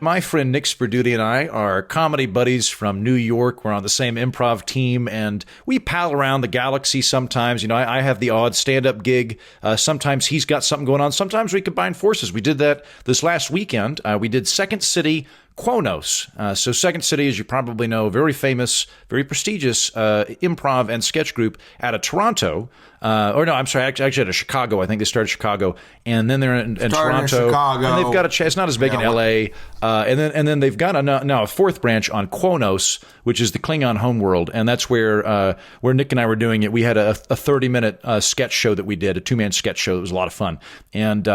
My friend Nick Sperdute and I are comedy buddies from New York. We're on the same improv team, and we pal around the galaxy sometimes. You know, I have the odd stand-up gig. Sometimes he's got something going on. Sometimes we combine forces. We did that this last weekend. We did Second City Qo'noS. So Second City, as you probably know, very famous, very prestigious improv and sketch group out of Toronto. Or no, I'm sorry, actually out of Chicago. I think they started Chicago, and then they're in Toronto. Chicago. And they've got it's not as big in LA. And then they've got now a fourth branch on Qo'noS, which is the Klingon Homeworld, and that's where Nick and I were doing it. We had a 30-minute sketch show that we did, a 2-man sketch show. It was a lot of fun. And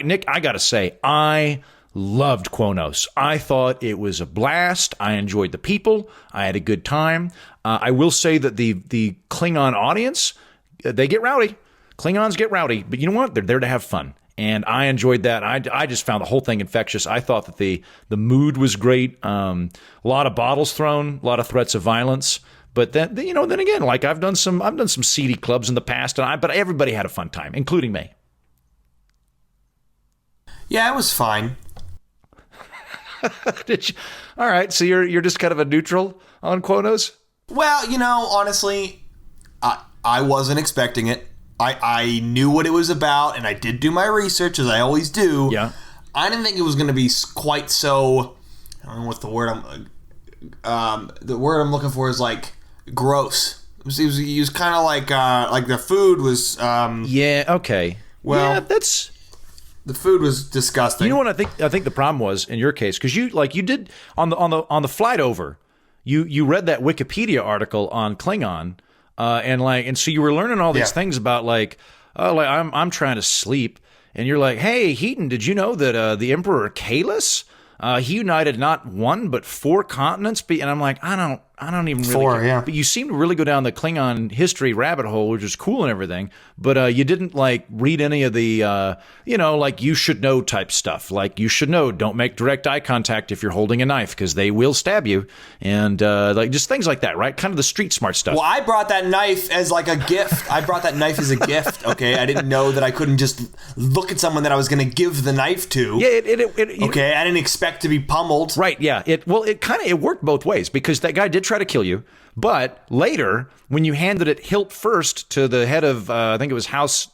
Nick, I got to say, I loved Qo'noS. I thought it was a blast. I enjoyed the people. I had a good time. I will say that the Klingon audience, they get rowdy. Klingons get rowdy, but you know what? They're there to have fun. And I enjoyed that. I just found the whole thing infectious. I thought that the mood was great. A lot of bottles thrown, a lot of threats of violence. But then again, like I've done some seedy clubs in the past, but everybody had a fun time, including me. Yeah, it was fine. Did you? All right, so you're just kind of a neutral on Qo'noS? Well, honestly, I wasn't expecting it. I knew what it was about, and I did do my research, as I always do. Yeah. I didn't think it was going to be quite so. I don't know what the word the word I'm looking for is like gross. He was kind of like the food was. Yeah. Okay. Well, yeah, that's. The food was disgusting. You know what I think the problem was in your case, because you did on the flight over, you read that Wikipedia article on Klingon, and so you were learning all these things about I'm trying to sleep, and you're like, hey Heaton, did you know that the Emperor Kalis, he united not one but 4 continents? And I'm like, I don't even really 4, care. yeah. But you seem to really go down the Klingon history rabbit hole, which is cool and everything. But you didn't read any of the you should know type stuff. Like, you should know, don't make direct eye contact if you're holding a knife because they will stab you, and just things like that, right? Kind of the street smart stuff. Well, I brought that knife as like a gift. I brought that knife as a gift. Okay, I didn't know that I couldn't just look at someone that I was going to give the knife to. Yeah, okay, I didn't expect to be pummeled. Right, yeah. It worked both ways, because that guy did try to kill you, but later, when you handed it hilt first to the head of, I think it was House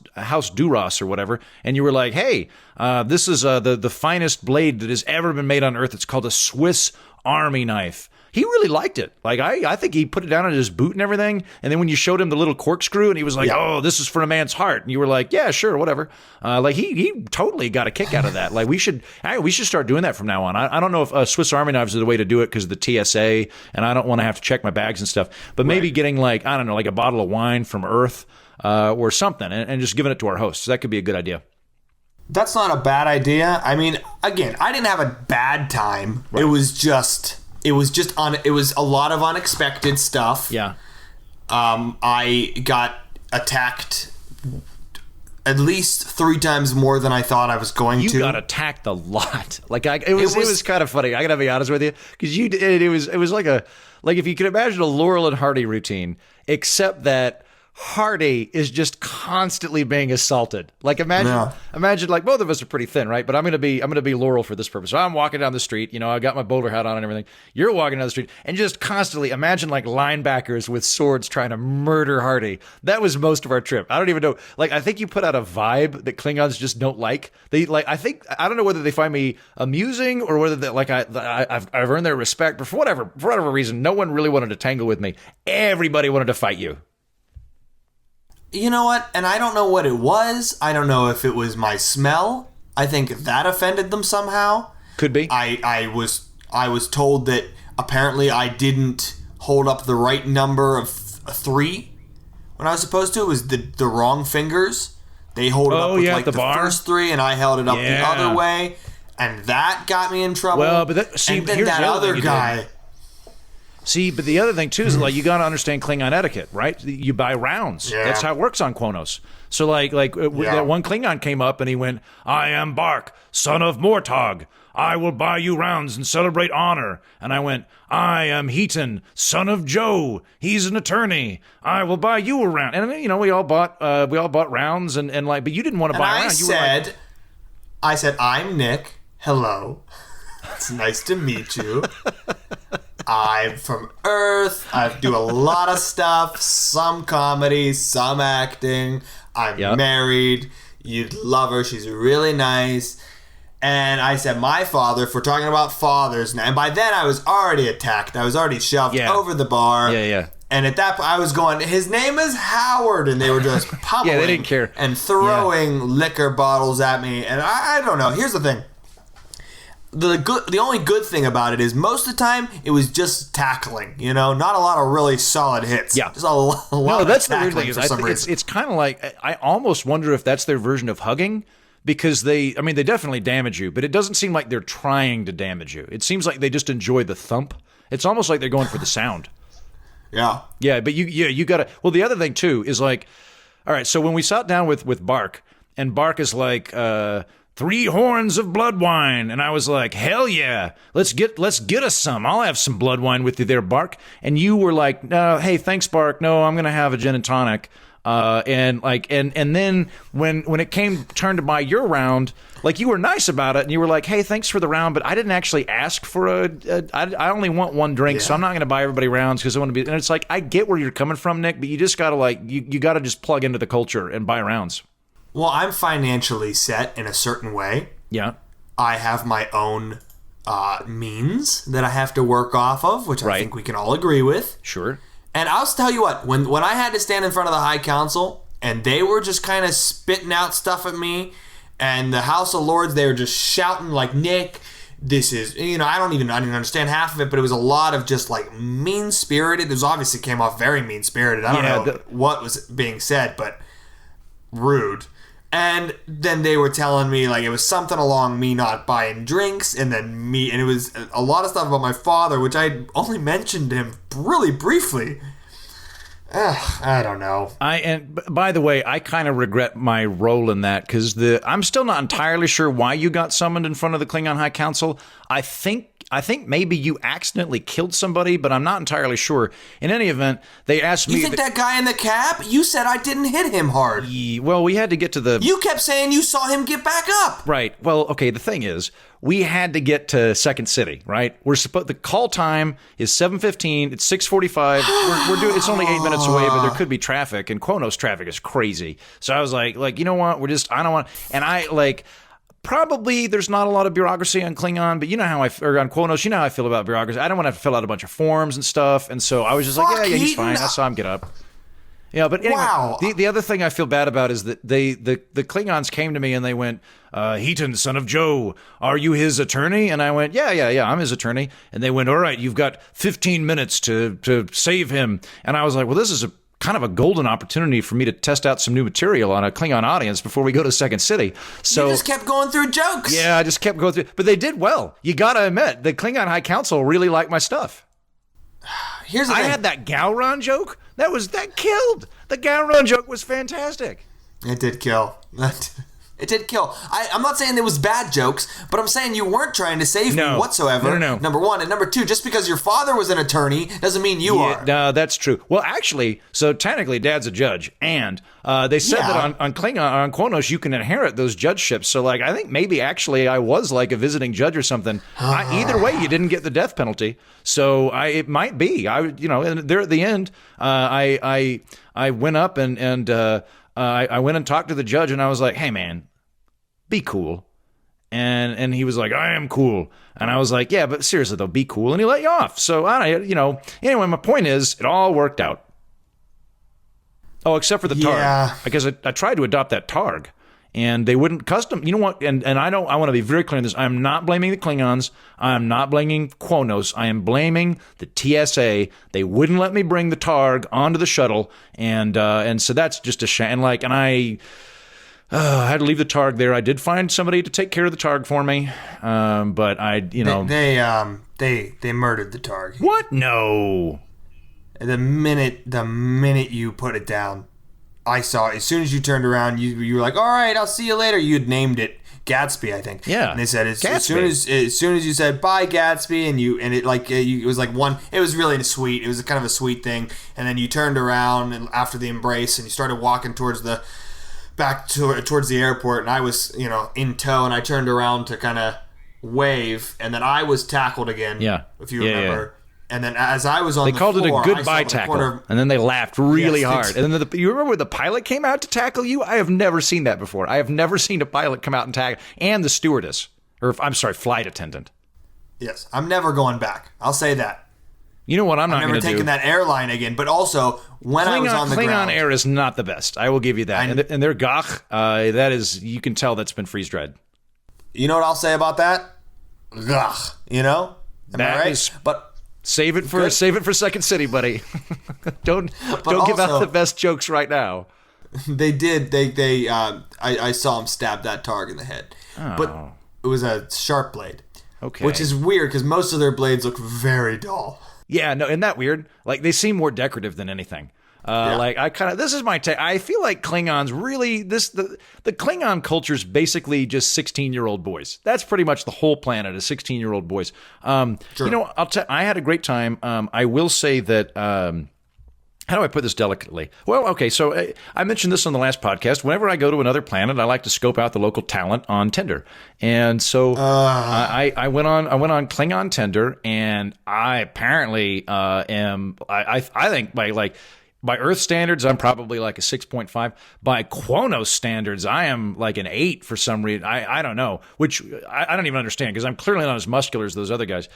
Duras or whatever, and you were like, hey, this is the finest blade that has ever been made on Earth. It's called a Swiss Army knife. He really liked it. Like, I think he put it down in his boot and everything. And then when you showed him the little corkscrew, and he was like, oh, this is for a man's heart. And you were like, yeah, sure, whatever. He totally got a kick out of that. Like, we should start doing that from now on. I don't know if Swiss Army knives are the way to do it because of the TSA, and I don't want to have to check my bags and stuff. But maybe getting like a bottle of wine from Earth or something, and just giving it to our hosts. That could be a good idea. That's not a bad idea. I mean, again, I didn't have a bad time. Right. It was a lot of unexpected stuff. Yeah. I got attacked at least 3 times more than I thought I was going to. You got attacked a lot. Like, it was kind of funny. I gotta be honest with you, because it was like if you could imagine a Laurel and Hardy routine, except that Hardy is just constantly being assaulted. Like, imagine like both of us are pretty thin, right? But I'm gonna be Laurel for this purpose. So I'm walking down the street, I got my bowler hat on and everything. You're walking down the street, and just constantly imagine like linebackers with swords trying to murder Hardy. That was most of our trip. I don't even know. Like, I think you put out a vibe that Klingons just don't like. I don't know whether they find me amusing or whether I've earned their respect. But for whatever reason, no one really wanted to tangle with me. Everybody wanted to fight you. You know what? And I don't know what it was. I don't know if it was my smell. I think that offended them somehow. Could be. I was told that apparently I didn't hold up the right number of 3 when I was supposed to. It was the wrong fingers. They hold it up with the first 3, and I held it up the other way, and that got me in trouble. Well, but and then that other guy. See, but the other thing, too, is you got to understand Klingon etiquette, right? You buy rounds. Yeah. That's how it works on Qo'noS. So, that one Klingon came up and he went, I am Bark, son of Mortog. I will buy you rounds and celebrate honor. And I went, I am Heaton, son of Joe. He's an attorney. I will buy you a round. And, we all bought rounds but you didn't want to buy a round. I said, I'm Nick. Hello. It's nice to meet you. I'm from Earth. I do a lot of stuff. Some comedy, some acting. I'm married. You'd love her. She's really nice. And I said, my father, if we're talking about fathers now, and by then I was already attacked. I was already shoved over the bar. Yeah. And at that point, I was going, his name is Howard. And they were just pummeling they didn't care. and throwing liquor bottles at me. And I don't know. Here's the thing. The only good thing about it is most of the time it was just tackling, not a lot of really solid hits. Yeah. Just a lot no, of that's the weird tackling thing. for some reason. It's kind of like, I almost wonder if that's their version of hugging, because they definitely damage you, but it doesn't seem like they're trying to damage you. It seems like they just enjoy the thump. It's almost like they're going for the sound. Yeah. Yeah, but you got to, well, the other thing too is like, all right, so when we sat down with Bark, and Bark is like, 3 horns of blood wine. And I was like, hell yeah, let's get us some. I'll have some blood wine with you there, Bark. And you were like, no, hey, thanks, Bark. No, I'm going to have a gin and tonic. And then when it turned to buy your round, like, you were nice about it and you were like, hey, thanks for the round, but I didn't actually ask for I only want one drink, so I'm not going to buy everybody rounds because I want to be, and it's like, I get where you're coming from, Nick, but you just got to you got to just plug into the culture and buy rounds. Well, I'm financially set in a certain way. Yeah. I have my own means that I have to work off of, which I think we can all agree with. Sure. And I'll tell you what, when I had to stand in front of the High Council and they were just kind of spitting out stuff at me, and the House of Lords, they were just shouting like, Nick, this is, I didn't understand half of it, but it was a lot of just like mean-spirited. It obviously came off very mean-spirited. I don't know what was being said, but rude. And then they were telling me, like, it was something along me not buying drinks, and then it was a lot of stuff about my father, which I only mentioned him really briefly. I don't know. And by the way, I kind of regret my role in that, because I'm still not entirely sure why you got summoned in front of the Klingon High Council. I think maybe you accidentally killed somebody, but I'm not entirely sure. In any event, they asked me... You think that guy in the cab? You said I didn't hit him hard. Well, we had to get to the... You kept saying you saw him get back up. Right. Well, okay, the thing is, we had to get to Second City, right? The call time is 7:15. It's 6:45. We're doing. It's only 8 minutes away, but there could be traffic, and Qo'noS traffic is crazy. So I was like, you know what? I don't want... And I, like... Probably there's not a lot of bureaucracy on Klingon, but or on Qo'noS, you know how I feel about bureaucracy. I don't want to have to fill out a bunch of forms and stuff, and so I was just like, yeah, he's fine. I saw him get up. Yeah, but anyway, the other thing I feel bad about is that the Klingons came to me and they went, Heaton, son of Joe, are you his attorney? And I went, yeah, I'm his attorney. And they went, all right, you've got 15 minutes to save him. And I was like, well, this is kind of a golden opportunity for me to test out some new material on a Klingon audience before we go to Second City. So you just kept going through jokes. Yeah, I just kept going through. But they did well. You got to admit, the Klingon High Council really liked my stuff. Here's the thing. I had that Gowron joke. That killed. The Gowron joke was fantastic. It did kill. It did kill. I'm not saying there was bad jokes, but I'm saying you weren't trying to save me whatsoever. No. Number one. And number two, just because your father was an attorney doesn't mean you are. No, that's true. Well, actually, so technically Dad's a judge. And they said that on Klingon, on Qo'noS, you can inherit those judgeships. So, like, I think maybe actually I was like a visiting judge or something. Either way, you didn't get the death penalty. So it might be. And there at the end, I went up and I went and talked to the judge, and I was like, hey, man, be cool. And he was like, I am cool. And I was like, yeah, but seriously though, be cool. And he let you off. So anyway, my point is, it all worked out. Oh, except for the Targ. Because I tried to adopt that Targ, and they wouldn't custom. You know what? And I want to be very clear on this. I'm not blaming the Klingons. I'm not blaming Qo'noS. I am blaming the TSA. They wouldn't let me bring the Targ onto the shuttle, and so that's just a shame. And I had to leave the Targ there. I did find somebody to take care of the Targ for me, but they murdered the Targ. What? No. The minute you put it down, I saw it. As soon as you turned around, you were like, all right, I'll see you later. You'd named it Gatsby, I think. Yeah. And they said as soon as you said bye Gatsby, and it was like one. It was really sweet. It was kind of a sweet thing. And then you turned around and after the embrace, and you started walking towards towards the airport, and I was in tow, and I turned around to kind of wave, and then I was tackled again. Yeah. If you remember. And then as I was on they the called floor, it a goodbye tackle, and then they laughed really hard. And then you remember when the pilot came out to tackle you? I have never seen that before. I have never seen a pilot come out and tackle, and the stewardess, or I'm sorry, flight attendant. Yes, I'm never going back. I'll say that. You know what I'm not going to do? I'm never taking that airline again. But also, when I was on the ground, Klingon Air is not the best. I will give you that. And their gach, that is, you can tell that's been freeze-dried. You know what I'll say about that? Gach. You know? Am I right? But save it for Second City, buddy. don't give out the best jokes right now. They did. I saw him stab that target in the head, but it was a sharp blade. Okay, which is weird because most of their blades look very dull. Yeah, no, isn't that weird? Like they seem more decorative than anything. Like I kind of, this is my take. I feel like Klingons really, the Klingon culture is basically just 16-year-old boys. That's pretty much the whole planet is 16-year-old boys. Sure. You know, I had a great time. I will say that, how do I put this delicately? Well, okay, so I mentioned this on the last podcast. Whenever I go to another planet, I like to scope out the local talent on Tinder. And so I went on Klingon Tinder, and I apparently I think by Earth standards, I'm probably like a 6.5. By Qo'noS standards, I am like an 8 for some reason. I don't know, which I don't even understand because I'm clearly not as muscular as those other guys.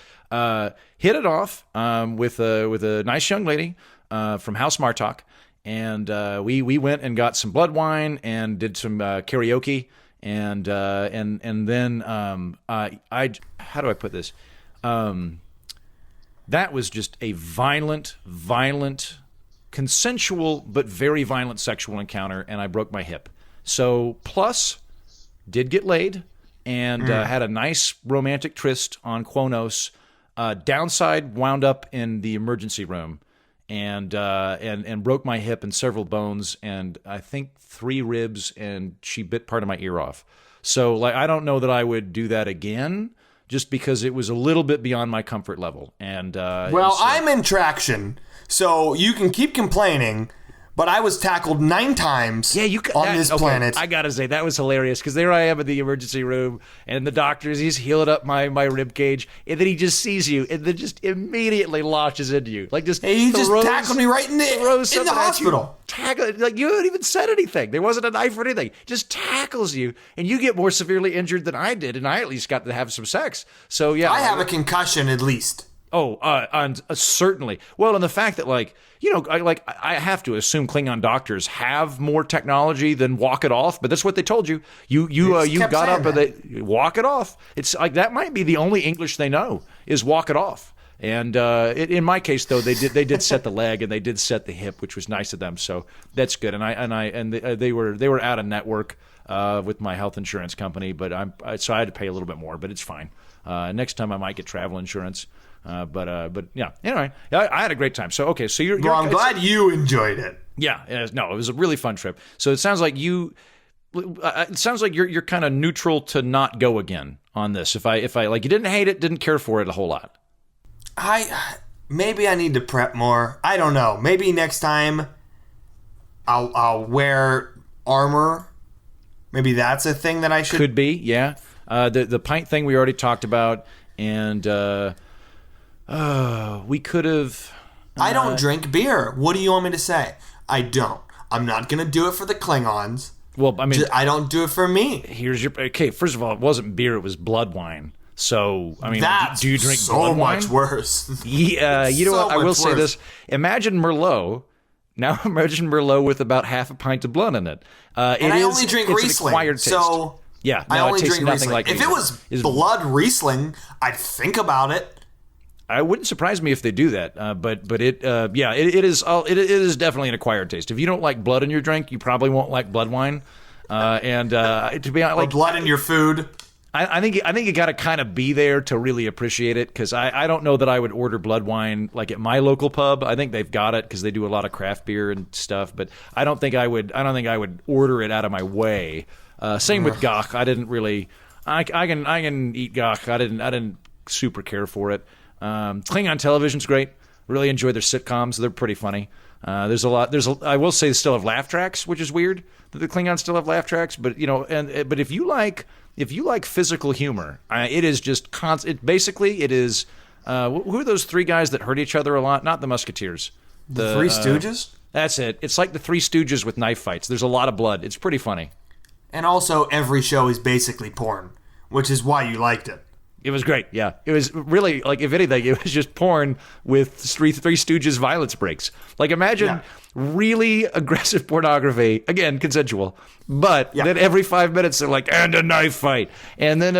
Hit it off with a nice young lady from House Martok, and we went and got some blood wine and did some karaoke, and then how do I put this? That was just a violent, consensual but very violent sexual encounter, and I broke my hip. So plus, did get laid, and had a nice romantic tryst on Qo'noS. Downside, wound up in the emergency room, and broke my hip and several bones, and I think 3 ribs, and she bit part of my ear off. So like I don't know that I would do that again, just because it was a little bit beyond my comfort level. And I'm in traction. So you can keep complaining, but I was tackled 9 times on this planet. I gotta say, that was hilarious, because there I am in the emergency room, and the doctor's, he's healing up my rib cage, and then he just sees you, and then just immediately launches into you. Like just he just tackled me right in the hospital. Like you haven't even said anything. There wasn't a knife or anything. Just tackles you, and you get more severely injured than I did, and I at least got to have some sex. So yeah. I have a concussion at least. Oh, certainly. Well, and the fact that, like, you know, I have to assume Klingon doctors have more technology than walk it off, but that's what they told you. You got up and they walk it off. It's like that might be the only English they know is walk it off. And in my case, though, they did set the leg and they did set the hip, which was nice of them. So that's good. And they were out of network with my health insurance company, but so I had to pay a little bit more, but it's fine. Next time I might get travel insurance. But yeah. Anyway, I had a great time. So okay, so you're I'm glad you enjoyed it. Yeah, no, it was a really fun trip. So it sounds like you're kind of neutral to not go again on this. If I like, you didn't hate it, didn't care for it a whole lot. Maybe I need to prep more. I don't know. Maybe next time I'll wear armor. Maybe that's a thing that I should. Could be, yeah. The pint thing we already talked about, and we could have. I don't drink beer. What do you want me to say? I don't. I'm not going to do it for the Klingons. Well, I mean, I don't do it for me. Here's your okay. First of all, it wasn't beer; it was blood wine. So, I mean, that's do you drink so blood wine? much worse? Yeah, you know what? I will say this: imagine Merlot. Now imagine Merlot with about half a pint of blood in it. And I only drink Riesling. It's an acquired taste. So yeah, I only it tastes drink nothing Riesling. like if it was blood Riesling, I'd think about it. It wouldn't surprise me if they do that, but it is definitely an acquired taste. If you don't like blood in your drink, you probably won't like blood wine. To be honest, or blood in your food. I think you got to kind of be there to really appreciate it, because I don't know that I would order blood wine like at my local pub. I think they've got it because they do a lot of craft beer and stuff, but I don't think I would order it out of my way. Same with gach. I didn't really. I can eat gach. I didn't super care for it. Klingon television's great. Really enjoy their sitcoms. They're pretty funny. There's a lot. I will say they still have laugh tracks, which is weird that the Klingons still have laugh tracks. But but if you like physical humor, it is just constant. Basically, it is. Who are those three guys that hurt each other a lot? Not the Musketeers. The Three Stooges? That's it. It's like the Three Stooges with knife fights. There's a lot of blood. It's pretty funny. And also, every show is basically porn, which is why you liked it. It was great, yeah. It was really, like, if anything, it was just porn with Three Stooges violence breaks. Like, imagine really aggressive pornography, again, consensual, but then every 5 minutes they're like, and a knife fight. And then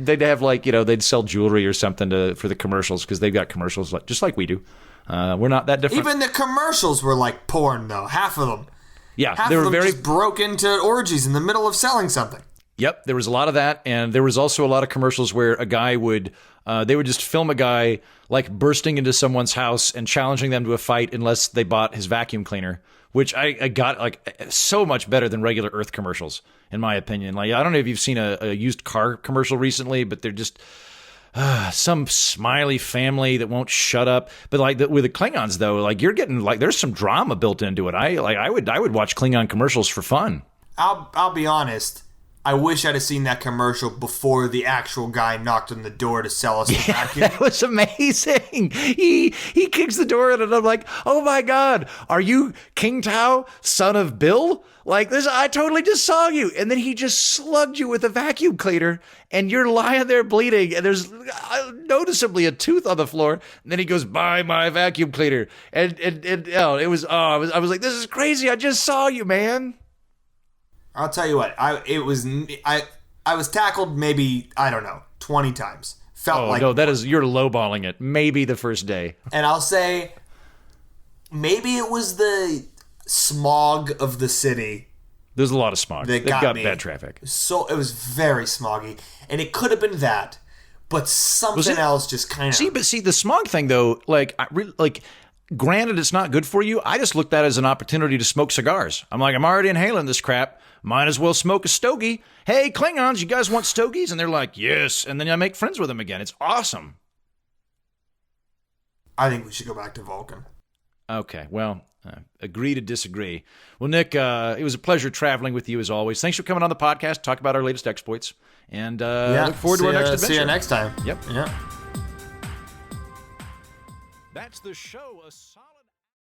they'd have, like, they'd sell jewelry or something for the commercials, because they've got commercials just like we do. We're not that different. Even the commercials were like porn, though. Half of them. Yeah, Half of them just broke into orgies in the middle of selling something. Yep, there was a lot of that, and there was also a lot of commercials where a guy would, they would just film a guy like bursting into someone's house and challenging them to a fight unless they bought his vacuum cleaner, which I got like so much better than regular Earth commercials, in my opinion. Like, I don't know if you've seen a used car commercial recently, but they're just some smiley family that won't shut up. But like with the Klingons, though, like you're getting like there's some drama built into it. I would watch Klingon commercials for fun. I'll be honest. I wish I'd have seen that commercial before the actual guy knocked on the door to sell us the vacuum. That was amazing. He kicks the door in and I'm like, oh my God, are you King Tao, son of Bill? Like this, I totally just saw you. And then he just slugged you with a vacuum cleaner and you're lying there bleeding and there's noticeably a tooth on the floor. And then he goes, buy my vacuum cleaner. I was like, this is crazy. I just saw you, man. I'll tell you what, I was tackled maybe, I don't know, 20 times. No, you're lowballing it. Maybe the first day. And I'll say, maybe it was the smog of the city. There's a lot of smog. They've got bad traffic. So it was very smoggy. And it could have been that, but something else just kind of... See, the smog thing, though, granted it's not good for you, I just looked at it as an opportunity to smoke cigars. I'm like, I'm already inhaling this crap. Might as well smoke a stogie. Hey, Klingons, you guys want stogies? And they're like, yes. And then I make friends with them again. It's awesome. I think we should go back to Vulcan. Okay, well, agree to disagree. Well, Nick, it was a pleasure traveling with you as always. Thanks for coming on the podcast, talk about our latest exploits. And look forward to our next adventure. See you next time. Yep. Yeah. That's the show.